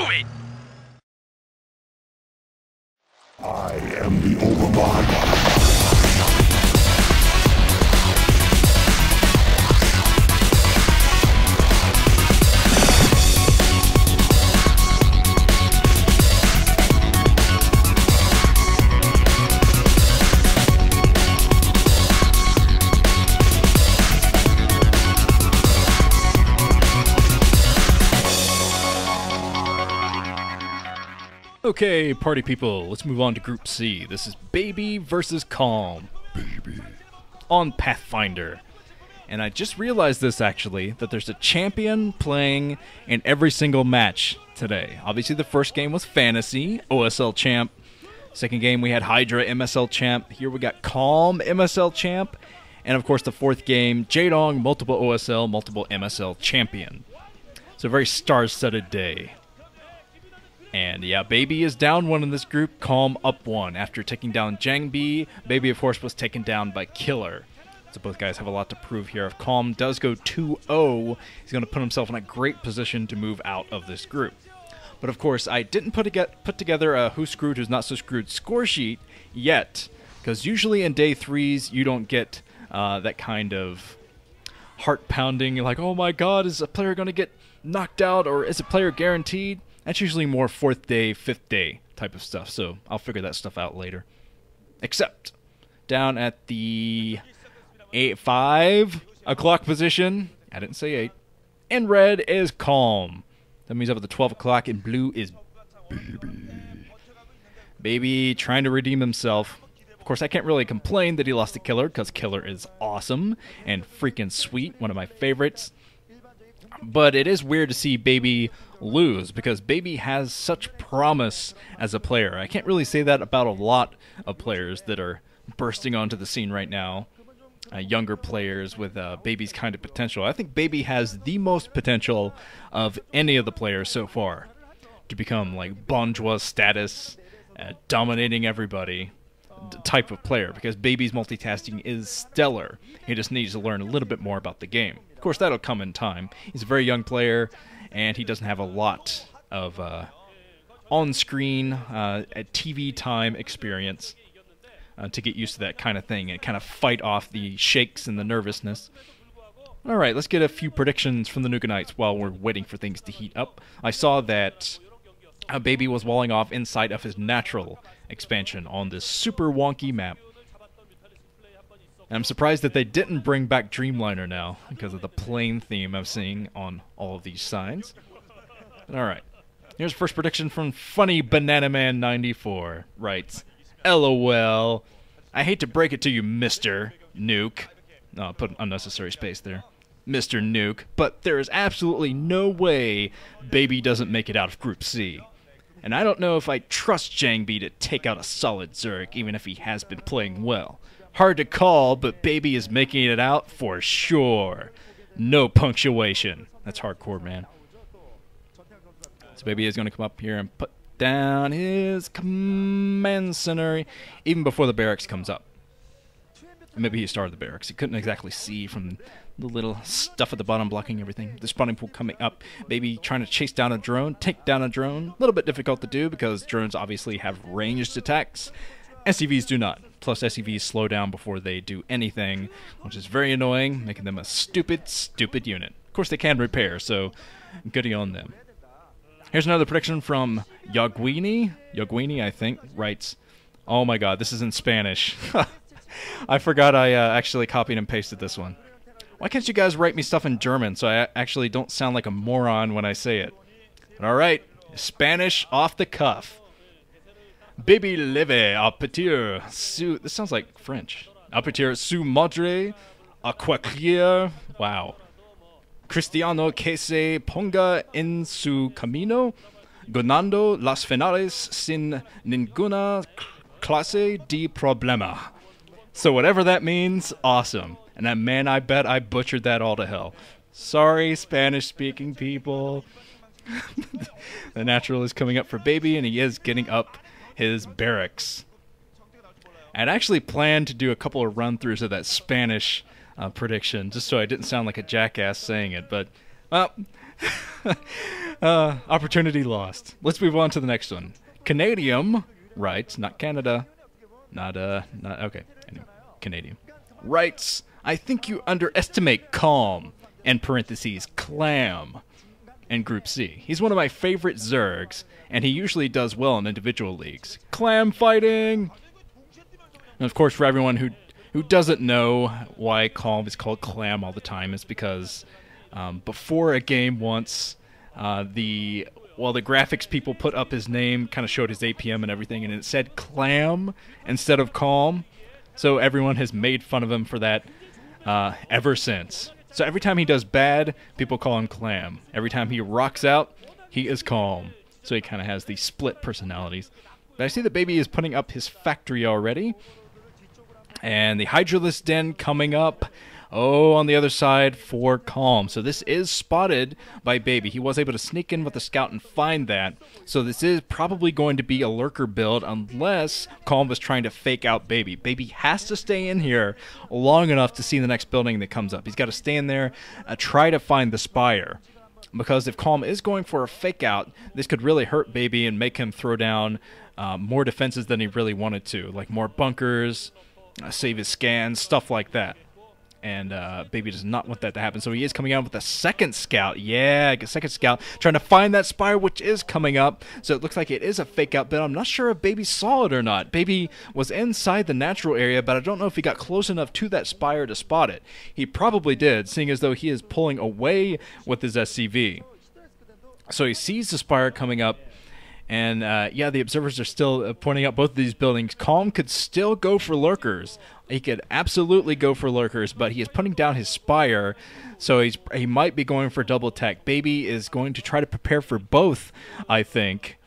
Do it! I am the Overlord. Okay, party people, let's move on to Group C. This is Baby versus Calm. Baby. On Pathfinder. And I just realized this, actually, that there's a champion playing in every single match today. Obviously, the first game was Fantasy, OSL Champ. Second game, we had Hydra, MSL Champ. Here we got Calm, MSL Champ. And, of course, the fourth game, Jaedong, multiple OSL, multiple MSL Champion. So a very star-studded day. And yeah, Baby is down one in this group, Calm up one. After taking down Jangbi, Baby of course was taken down by Killer. So both guys have a lot to prove here. If Calm does go 2-0, he's going to put himself in a great position to move out of this group. But of course, I didn't put together a Who's Screwed, Who's Not So Screwed score sheet yet. Because usually in day 3s, you don't get that kind of heart-pounding, like, oh my god, is a player going to get knocked out, or is a player guaranteed? That's usually more 4th day, 5th day type of stuff, so I'll figure that stuff out later. Except, down at the 5 o'clock position, I didn't say 8, in red is Calm. That means up at the 12 o'clock, in blue is Baby. Baby trying to redeem himself. Of course, I can't really complain that he lost to Killer, because Killer is awesome and freaking sweet, one of my favorites. But it is weird to see Baby lose, because Baby has such promise as a player. I can't really say that about a lot of players that are bursting onto the scene right now. Younger players with Baby's kind of potential. I think Baby has the most potential of any of the players so far to become like bourgeois status, dominating everybody type of player, because Baby's multitasking is stellar. He just needs to learn a little bit more about the game. Of course, that'll come in time. He's a very young player, and he doesn't have a lot of on-screen TV time experience to get used to that kind of thing and kind of fight off the shakes and the nervousness. Alright, let's get a few predictions from the Nuka Knights while we're waiting for things to heat up. I saw that Baby was walling off inside of his natural expansion on this super wonky map. And I'm surprised that they didn't bring back Dreamliner now, because of the plane theme I'm seeing on all of these signs. Alright, here's first prediction from Funny Banana Man 94. Writes, LOL, I hate to break it to you, Mr. Nuke. No, I'll put an unnecessary space there. Mr. Nuke, but there is absolutely no way Baby doesn't make it out of Group C. And I don't know if I trust Jangbi to take out a solid Zerg, even if he has been playing well. Hard to call, but Baby is making it out for sure. No punctuation. That's hardcore, man. So Baby is going to come up here and put down his command center even before the barracks comes up. Maybe he started the barracks. He couldn't exactly see from the little stuff at the bottom blocking everything. The spawning pool coming up. Baby trying to chase down a drone, take down a drone. A little bit difficult to do because drones obviously have ranged attacks. SCVs do not. Plus SCVs slow down before they do anything, which is very annoying, making them a stupid, stupid unit. Of course they can repair, so goody on them. Here's another prediction from Yoguini, I think, writes, oh my god, this is in Spanish. I forgot I actually copied and pasted this one. Why can't you guys write me stuff in German so I actually don't sound like a moron when I say it? Alright, Spanish off the cuff. Baby leve a partir su... This sounds like French. A partir su madre a cualquier... Wow. Cristiano que se ponga en su camino, ganando las finales sin ninguna clase de problema. So whatever that means, awesome. And man, I bet I butchered that all to hell. Sorry, Spanish-speaking people. The natural is coming up for Baby, and he is getting up his barracks. I'd actually planned to do a couple of run-throughs of that Spanish prediction, just so I didn't sound like a jackass saying it, but Well, opportunity lost. Let's move on to the next one. Canadium, right? Not Canada. Not okay. Anyway, Canadium. Writes, I think you underestimate Calm, in parentheses, Clam, in Group C. He's one of my favorite Zergs, and he usually does well in individual leagues. Clam fighting! And of course, for everyone who doesn't know why Calm is called Clam all the time, is because before a game once, the graphics people put up his name, kind of showed his APM and everything, and it said Clam instead of Calm. So everyone has made fun of him for that ever since. So every time he does bad, people call him Clam. Every time he rocks out, he is Calm. So he kind of has these split personalities. But I see the baby is putting up his factory already. And the Hydralisk Den coming up. Oh, on the other side for Calm. So this is spotted by Baby. He was able to sneak in with the scout and find that. So this is probably going to be a lurker build unless Calm was trying to fake out Baby. Baby has to stay in here long enough to see the next building that comes up. He's got to stay in there, try to find the Spire. Because if Calm is going for a fake out, this could really hurt Baby and make him throw down more defenses than he really wanted to. Like more bunkers, save his scans, stuff like that. And Baby does not want that to happen. So he is coming out with a second scout. Yeah, a second scout. Trying to find that Spire, which is coming up. So it looks like it is a fake out build. I'm not sure if Baby saw it or not. Baby was inside the natural area, but I don't know if he got close enough to that Spire to spot it. He probably did, seeing as though he is pulling away with his SCV. So he sees the Spire coming up. And, yeah, the observers are still pointing out both of these buildings. Calm could still go for lurkers. He could absolutely go for lurkers, but he is putting down his Spire, so he might be going for double tech. Baby is going to try to prepare for both, I think.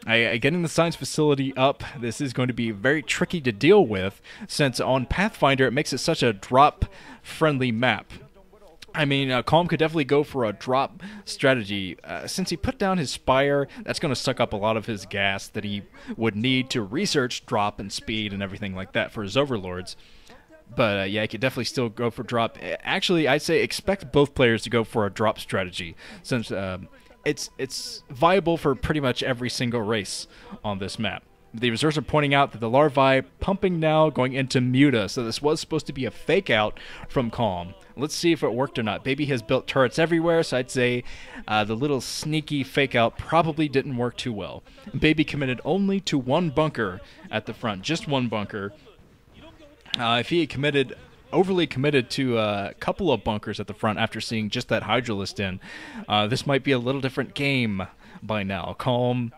Getting the science facility up, this is going to be very tricky to deal with, since on Pathfinder it makes it such a drop-friendly map. I mean, Calm could definitely go for a drop strategy. Since he put down his Spire, that's going to suck up a lot of his gas that he would need to research drop and speed and everything like that for his overlords. But, yeah, he could definitely still go for drop. Actually, I'd say expect both players to go for a drop strategy, since it's viable for pretty much every single race on this map. The reserves are pointing out that the larvae pumping now going into Muta, so this was supposed to be a fake out from Calm. Let's see if it worked or not. Baby has built turrets everywhere, so I'd say the little sneaky fake out probably didn't work too well. Baby committed only to one bunker at the front, just one bunker. If he had overly committed to a couple of bunkers at the front after seeing just that Hydralisk Den, this might be a little different game by now. Calm,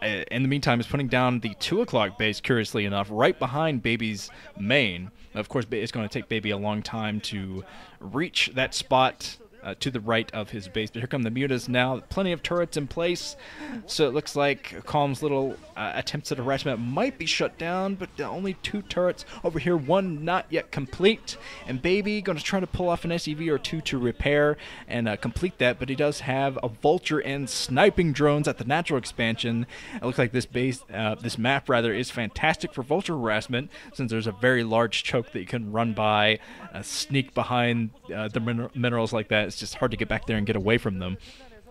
in the meantime, is putting down the 2 o'clock base, curiously enough, right behind Baby's main. Of course, it's going to take Baby a long time to reach that spot to the right of his base. But here come the Mutas now. Plenty of turrets in place. So it looks like Calm's little attempts at harassment might be shut down, but only 2 turrets over here. 1 not yet complete. And Baby going to try to pull off an SEV or 2 to repair and complete that. But he does have a Vulture and sniping drones at the natural expansion. It looks like this map is fantastic for Vulture harassment, since there's a very large choke that you can run by, sneak behind the minerals like that. It's just hard to get back there and get away from them.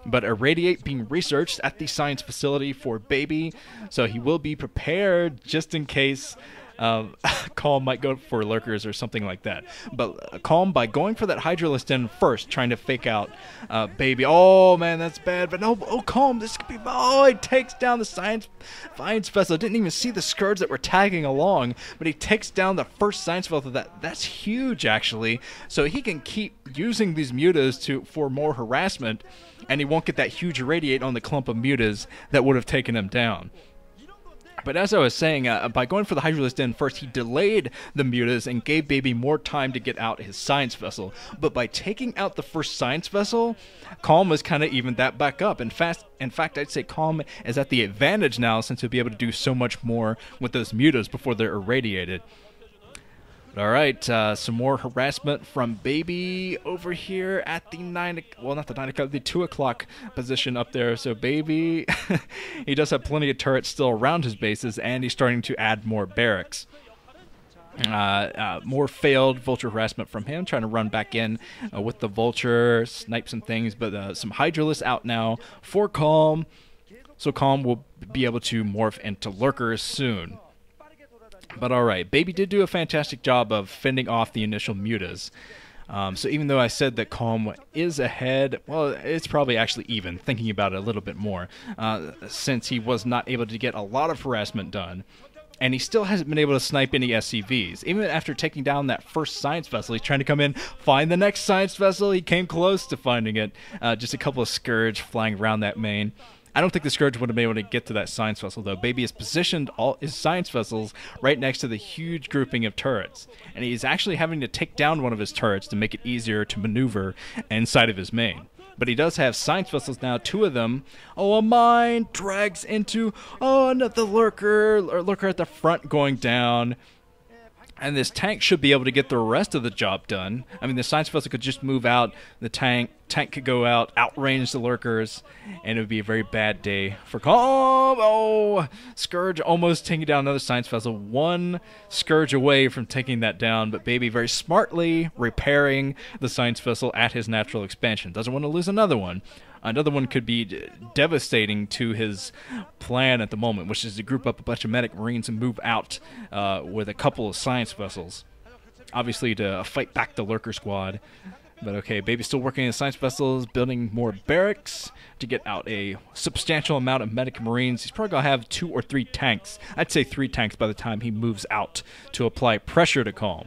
But Irradiate being researched at the science facility for Baby, so he will be prepared just in case Calm might go for lurkers or something like that. But Calm, by going for that Hydralisk Den first, trying to fake out Baby. Oh man, that's bad. But no, Calm, this could be. Oh, he takes down the science vessel. Didn't even see the Scourge that were tagging along, but he takes down the first science vessel. That's huge, actually. So he can keep using these mutas for more harassment, and he won't get that huge irradiate on the clump of mutas that would have taken him down. But as I was saying, by going for the Hydralisk Den first, he delayed the mutas and gave Baby more time to get out his science vessel. But by taking out the first science vessel, Calm has kind of evened that back up. In fact, I'd say Calm is at the advantage now, since he'll be able to do so much more with those mutas before they're irradiated. All right, some more harassment from Baby over here at the 2 o'clock position up there. So Baby, he does have plenty of turrets still around his bases, and he's starting to add more barracks. More failed vulture harassment from him, trying to run back in with the vulture, snipe some things, but some Hydralisk out now for Calm, so Calm will be able to morph into lurkers soon. But alright, Baby did do a fantastic job of fending off the initial mutas. So even though I said that Calm is ahead, well, it's probably actually even, thinking about it a little bit more, since he was not able to get a lot of harassment done. And he still hasn't been able to snipe any SCVs. Even after taking down that first science vessel, he's trying to come in, find the next science vessel. He came close to finding it. Just a couple of Scourge flying around that main. I don't think the Scourge would have been able to get to that science vessel, though. Baby has positioned all his science vessels right next to the huge grouping of turrets. And he's actually having to take down one of his turrets to make it easier to maneuver inside of his main. But he does have science vessels now, 2 of them. Oh, a mine drags into, another lurker at the front going down. And this tank should be able to get the rest of the job done. I mean, the science vessel could just move out, the tank could go out, outrange the lurkers, and it would be a very bad day for Calm. Oh, Scourge almost taking down another science vessel. 1 Scourge away from taking that down, but Baby very smartly repairing the science vessel at his natural expansion. Doesn't want to lose another one. Another one could be devastating to his plan at the moment, which is to group up a bunch of medic marines and move out with a couple of science vessels. Obviously to fight back the lurker squad. But okay, Baby's still working in science vessels, building more barracks to get out a substantial amount of medic marines. He's probably going to have 2 or 3 tanks. I'd say 3 tanks by the time he moves out to apply pressure to Calm.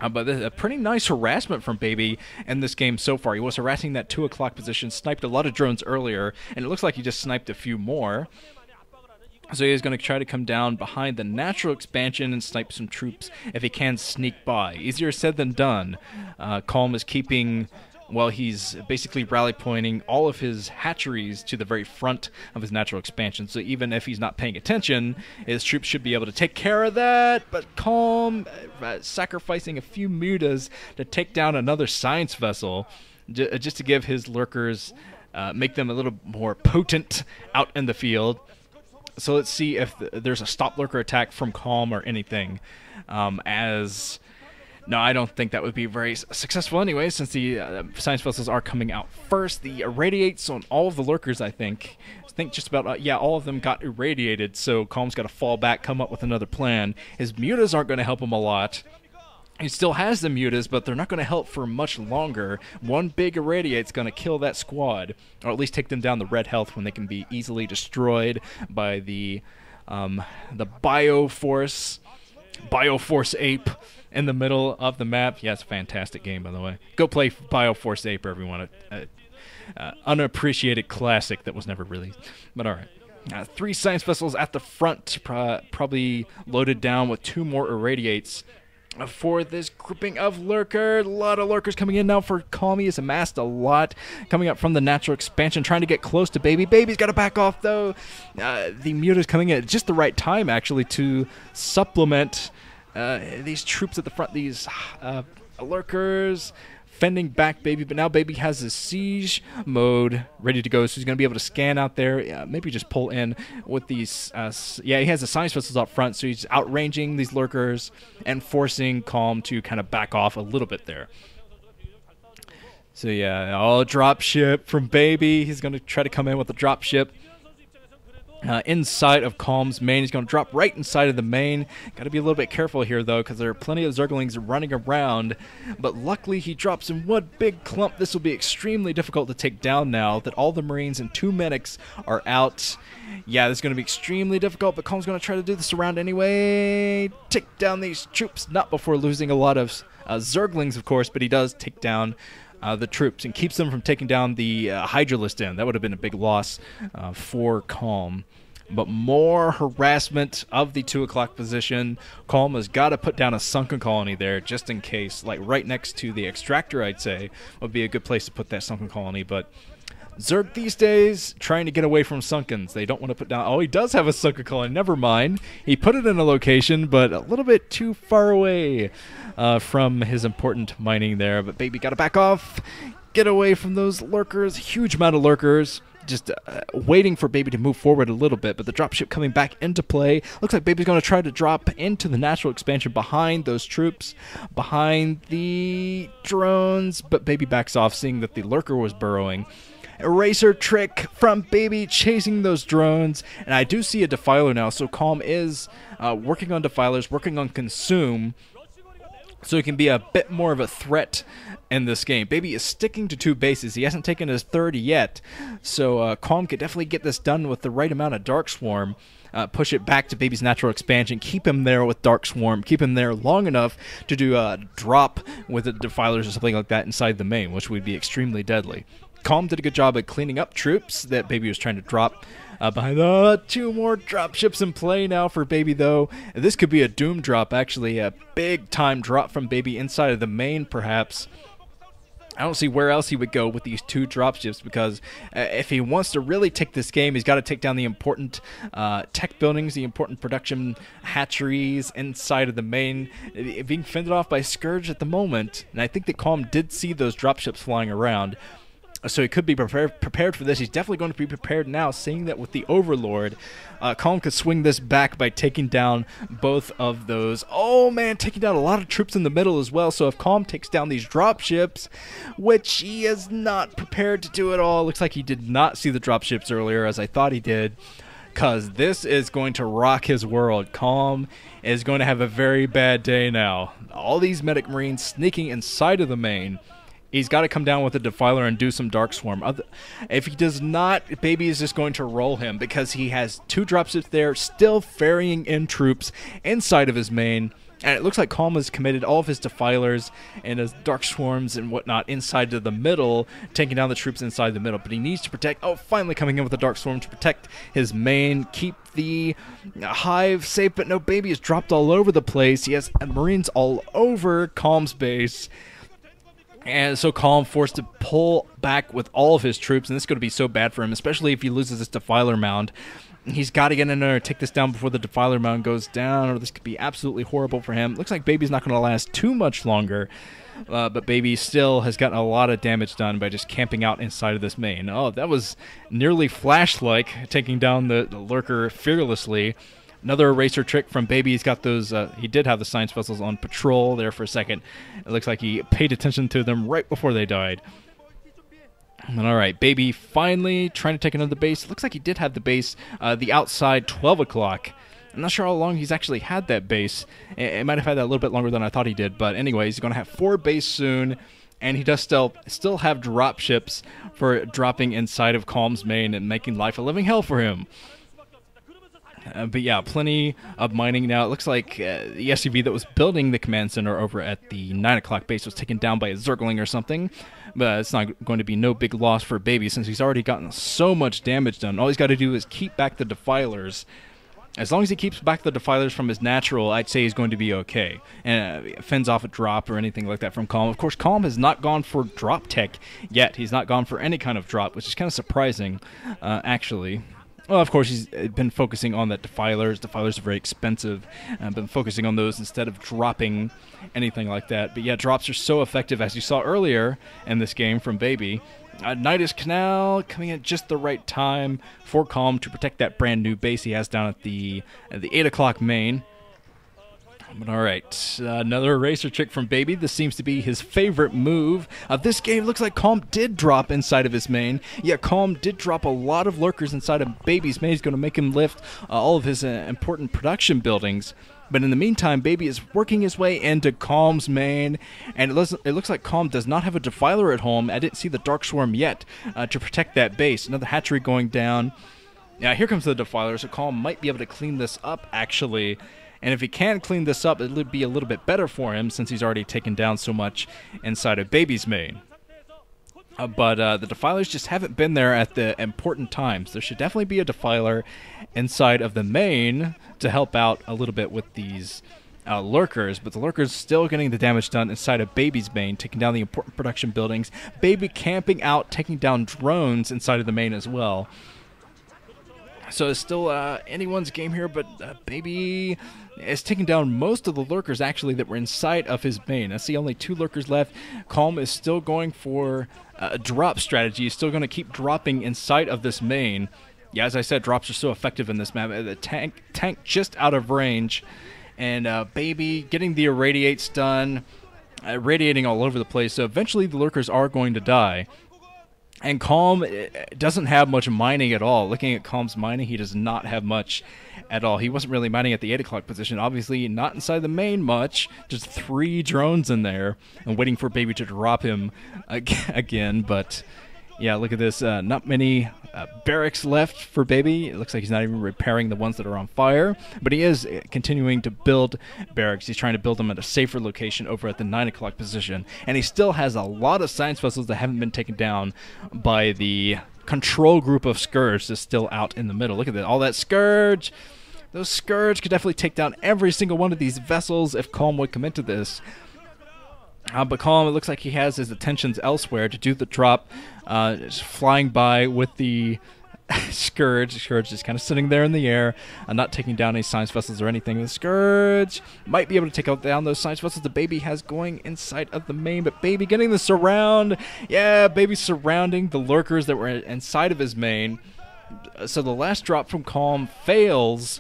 But a pretty nice harassment from Baby in this game so far. He was harassing that 2 o'clock position, sniped a lot of drones earlier, and it looks like he just sniped a few more. So he's going to try to come down behind the natural expansion and snipe some troops if he can sneak by. Easier said than done. Calm is keeping... Well, he's basically rally pointing all of his hatcheries to the very front of his natural expansion. So even if he's not paying attention, his troops should be able to take care of that. But Calm, sacrificing a few mutas to take down another science vessel, just to give his lurkers, make them a little more potent out in the field. So let's see if there's a stop lurker attack from Calm or anything. No, I don't think that would be very successful anyway, since the science vessels are coming out first. The irradiates on all of the lurkers, I think just about, all of them got irradiated, so Calm's got to fall back, come up with another plan. His mutas aren't going to help him a lot. He still has the mutas, but they're not going to help for much longer. 1 big irradiate's going to kill that squad, or at least take them down the red health when they can be easily destroyed by the Bioforce Ape in the middle of the map. Yeah, it's a fantastic game, by the way. Go play Bioforce Ape, everyone. Unappreciated classic that was never released. But alright. 3 science vessels at the front, probably loaded down with 2 more irradiates for this grouping of lurker. A lot of lurkers coming in now for Calm. He has amassed a lot coming up from the natural expansion, trying to get close to Baby. Baby's got to back off, though. The muta's coming in at just the right time, actually, to supplement these troops at the front, these lurkers fending back Baby. But now Baby has his siege mode ready to go, so he's going to be able to scan out there, maybe just pull in with these. He has the science vessels up front, so he's outranging these lurkers and forcing Calm to kind of back off a little bit there. So drop ship from Baby. He's going to try to come in with a drop ship. Inside of Calm's main. He's going to drop right inside of the main. Got to be a little bit careful here, though, because there are plenty of Zerglings running around. But luckily, he drops in one big clump. This will be extremely difficult to take down now that all the Marines and 2 medics are out. Yeah, this is going to be extremely difficult, but Calm's going to try to do this around anyway. Take down these troops, not before losing a lot of Zerglings, of course, but he does take down the troops and keeps them from taking down the Hydralisk in. That would have been a big loss for Calm. But more harassment of the 2 o'clock position. Calm has got to put down a sunken colony there just in case. Like right next to the extractor, I'd say, would be a good place to put that sunken colony. But Zerg these days trying to get away from sunkens. They don't want to put down... Oh, he does have a sunken colony. Never mind. He put it in a location, but a little bit too far away from his important mining there. But Baby got to back off. Get away from those lurkers. Huge amount of lurkers. just waiting for Baby to move forward a little bit, but the dropship coming back into play. Looks like Baby's going to try to drop into the natural expansion behind those troops, behind the drones, but Baby backs off, seeing that the lurker was burrowing. Eraser trick from Baby chasing those drones, and I do see a defiler now, so Calm is working on defilers, working on consume, so he can be a bit more of a threat in this game. Baby is sticking to 2 bases. He hasn't taken his 3rd yet, so Calm could definitely get this done with the right amount of Dark Swarm. Push it back to Baby's natural expansion, keep him there with Dark Swarm, keep him there long enough to do a drop with the defilers or something like that inside the main, which would be extremely deadly. Calm did a good job at cleaning up troops that Baby was trying to drop behind. 2 more dropships in play now for Baby, though. This could be a doom drop, actually. A big-time drop from Baby inside of the main, perhaps. I don't see where else he would go with these 2 dropships, because if he wants to really take this game, he's got to take down the important tech buildings, the important production hatcheries inside of the main, being fended off by Scourge at the moment. And I think that Calm did see those dropships flying around, so he could be prepared for this. He's definitely going to be prepared now, seeing that with the Overlord, Calm could swing this back by taking down both of those. Oh man, taking down a lot of troops in the middle as well. So if Calm takes down these dropships, which he is not prepared to do at all, looks like he did not see the dropships earlier, as I thought he did, because this is going to rock his world. Calm is going to have a very bad day now. All these medic marines sneaking inside of the main. He's got to come down with a defiler and do some Dark Swarm. If he does not, Baby is just going to roll him, because he has 2 dropships there, still ferrying in troops inside of his main. And it looks like Calm has committed all of his defilers and his Dark Swarms and whatnot inside of the middle, taking down the troops inside the middle. But he needs to protect, finally coming in with a Dark Swarm to protect his main, keep the hive safe. But no, Baby is dropped all over the place. He has Marines all over Calm's base. And so Calm forced to pull back with all of his troops, and this is going to be so bad for him, especially if he loses this Defiler Mound. He's got to get in there and take this down before the Defiler Mound goes down, or this could be absolutely horrible for him. Looks like Baby's not going to last too much longer, but Baby still has gotten a lot of damage done by just camping out inside of this main. Oh, that was nearly Flash-like, taking down the Lurker fearlessly. Another eraser trick from Baby. He's got those, he did have the science vessels on patrol there for a second. It looks like he paid attention to them right before they died. All right, Baby finally trying to take another base. It looks like he did have the base, the outside 12 o'clock. I'm not sure how long he's actually had that base. It might have had that a little bit longer than I thought he did. But anyways, he's going to have 4 base soon. And he does still have drop ships for dropping inside of Calm's main and making life a living hell for him. But yeah, plenty of mining now. It looks like the SUV that was building the command center over at the 9 o'clock base was taken down by a Zergling or something. But it's not going to be no big loss for Baby, since he's already gotten so much damage done. All he's got to do is keep back the defilers. As long as he keeps back the defilers from his natural, I'd say he's going to be okay. And fends off a drop or anything like that from Calm. Of course, Calm has not gone for drop tech yet. He's not gone for any kind of drop, which is kind of surprising, actually. Well, of course, he's been focusing on that defilers. Defilers are very expensive. Been focusing on those instead of dropping anything like that. But yeah, drops are so effective, as you saw earlier in this game from Baby. Nidus Canal coming at just the right time for Calm to protect that brand new base he has down at the 8 o'clock main. But all right, another eraser trick from Baby. This seems to be his favorite move of this game. Looks like Calm did drop inside of his main. Yeah, Calm did drop a lot of lurkers inside of Baby's main. He's going to make him lift all of his important production buildings. But in the meantime, Baby is working his way into Calm's main, and it looks like Calm does not have a defiler at home. I didn't see the Dark Swarm yet to protect that base. Another hatchery going down. Yeah, here comes the defiler, so Calm might be able to clean this up, actually. And if he can clean this up, it would be a little bit better for him, since he's already taken down so much inside of Baby's main. But the defilers just haven't been there at the important times. There should definitely be a defiler inside of the main to help out a little bit with these lurkers. But the lurkers still getting the damage done inside of Baby's main, taking down the important production buildings. Baby camping out, taking down drones inside of the main as well. So it's still anyone's game here, but Baby is taking down most of the lurkers, actually, that were inside of his main. I see only 2 lurkers left. Calm is still going for drop strategy. He's still going to keep dropping inside of this main. Yeah, as I said, drops are so effective in this map. The tank just out of range. And Baby getting the irradiates done, radiating all over the place. So eventually the lurkers are going to die. And Calm doesn't have much mining at all. Looking at Calm's mining, he does not have much at all. He wasn't really mining at the 8 o'clock position. Obviously, not inside the main much. Just 3 drones in there and waiting for Baby to drop him again. But yeah, look at this. Not many barracks left for Baby. It looks like he's not even repairing the ones that are on fire. But he is continuing to build barracks. He's trying to build them at a safer location over at the 9 o'clock position. And he still has a lot of science vessels that haven't been taken down by the control group of Scourge that's still out in the middle. Look at that. All that Scourge. Those Scourge could definitely take down every single one of these vessels if Calm would commit to this. But Calm, it looks like he has his attentions elsewhere to do the drop. Just flying by with the Scourge. Scourge is kind of sitting there in the air, not taking down any science vessels or anything. The Scourge might be able to take down those science vessels the Baby has going inside of the main, but Baby getting the surround. Yeah, Baby surrounding the lurkers that were inside of his main. So the last drop from Calm fails.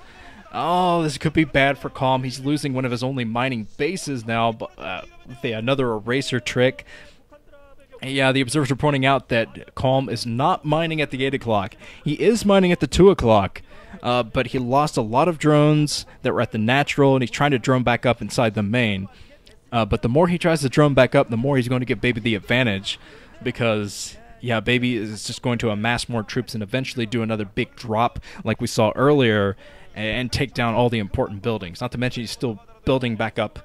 Oh, this could be bad for Calm. He's losing one of his only mining bases now, with another eraser trick. Yeah, the observers are pointing out that Calm is not mining at the 8 o'clock. He is mining at the 2 o'clock, but he lost a lot of drones that were at the natural, and he's trying to drone back up inside the main. But the more he tries to drone back up, the more he's going to give Baby the advantage, because yeah, Baby is just going to amass more troops and eventually do another big drop like we saw earlier, and take down all the important buildings. Not to mention he's still building back up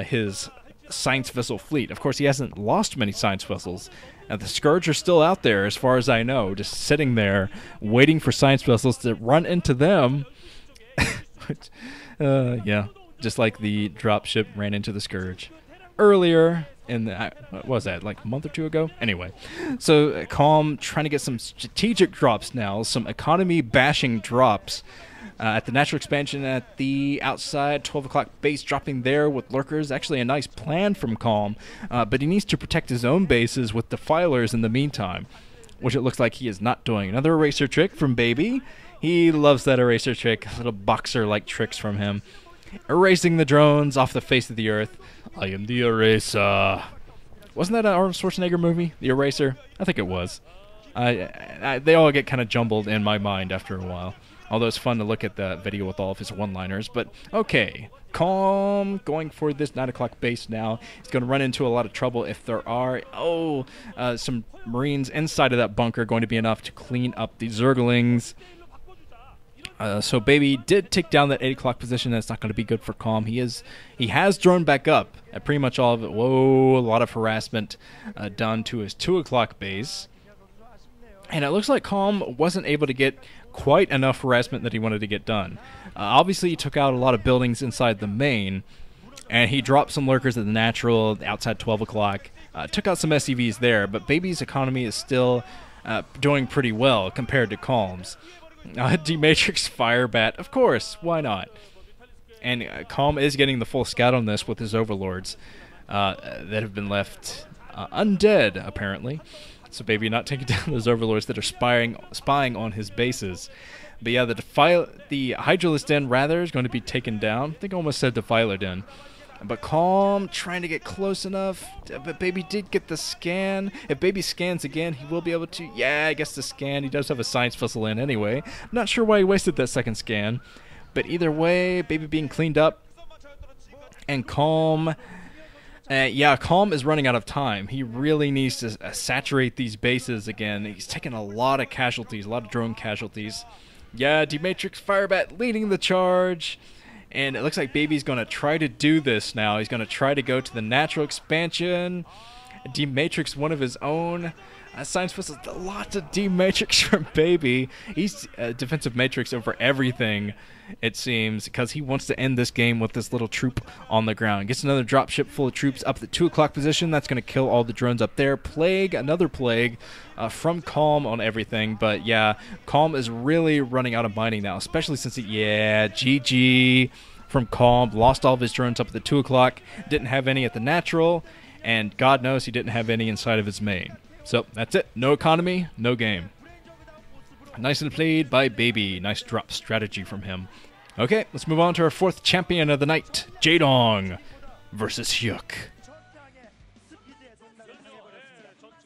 his science vessel fleet. Of course, he hasn't lost many science vessels. The Scourge are still out there, as far as I know, just sitting there waiting for science vessels to run into them. Yeah, just like the dropship ran into the Scourge earlier in the, what was that, like a month or 2 ago? Anyway, so Calm trying to get some strategic drops now, some economy bashing drops. At the natural expansion at the outside 12 o'clock base, dropping there with lurkers. Actually a nice plan from Calm, but he needs to protect his own bases with defilers in the meantime, which it looks like he is not doing. Another eraser trick from Baby. He loves that eraser trick. Little boxer-like tricks from him. Erasing the drones off the face of the earth. I am the eraser. Wasn't that an Arnold Schwarzenegger movie, The Eraser? I think it was. They all get kind of jumbled in my mind after a while. Although it's fun to look at the video with all of his one-liners. But, okay. Calm going for this 9 o'clock base now. He's going to run into a lot of trouble if there are, some Marines inside of that bunker going to be enough to clean up the Zerglings. So Baby did take down that 8 o'clock position. That's not going to be good for Calm. He has droned back up at pretty much all of it. Whoa, a lot of harassment done to his 2 o'clock base. And it looks like Calm wasn't able to get quite enough harassment that he wanted to get done. Obviously, he took out a lot of buildings inside the main, and he dropped some lurkers at the natural outside 12 o'clock. Took out some SCVs there, but Baby's economy is still doing pretty well compared to Calm's. D-Matrix Firebat, of course, why not? And Calm is getting the full scout on this with his overlords that have been left undead, apparently. So Baby not taking down those overlords that are spying on his bases. But yeah, the Hydralisk Den, rather, is going to be taken down. I think I almost said Defiler Den. But Calm trying to get close enough. But Baby did get the scan. If Baby scans again, he will be able to... Yeah, I guess the scan. He does have a science vessel in anyway. Not sure why he wasted that second scan. But either way, Baby being cleaned up. And Calm... yeah, Calm is running out of time. He really needs to saturate these bases again. He's taking a lot of casualties, a lot of drone casualties. Yeah, D-Matrix Firebat leading the charge. And it looks like Baby's going to try to do this now. He's going to try to go to the natural expansion. D-Matrix, one of his own. Science vessels, lots of D-Matrix from Baby. He's defensive matrix over everything, it seems, because he wants to end this game with this little troop on the ground. Gets another dropship full of troops up at the 2 o'clock position. That's going to kill all the drones up there. Plague, another plague from Calm on everything. But yeah, Calm is really running out of mining now, especially since GG from Calm. Lost all of his drones up at the 2 o'clock. Didn't have any at the natural. And God knows he didn't have any inside of his main. So that's it. No economy, no game. Nicely played by Baby. Nice drop strategy from him. Okay, let's move on to our fourth champion of the night, Jaedong versus Hyuk.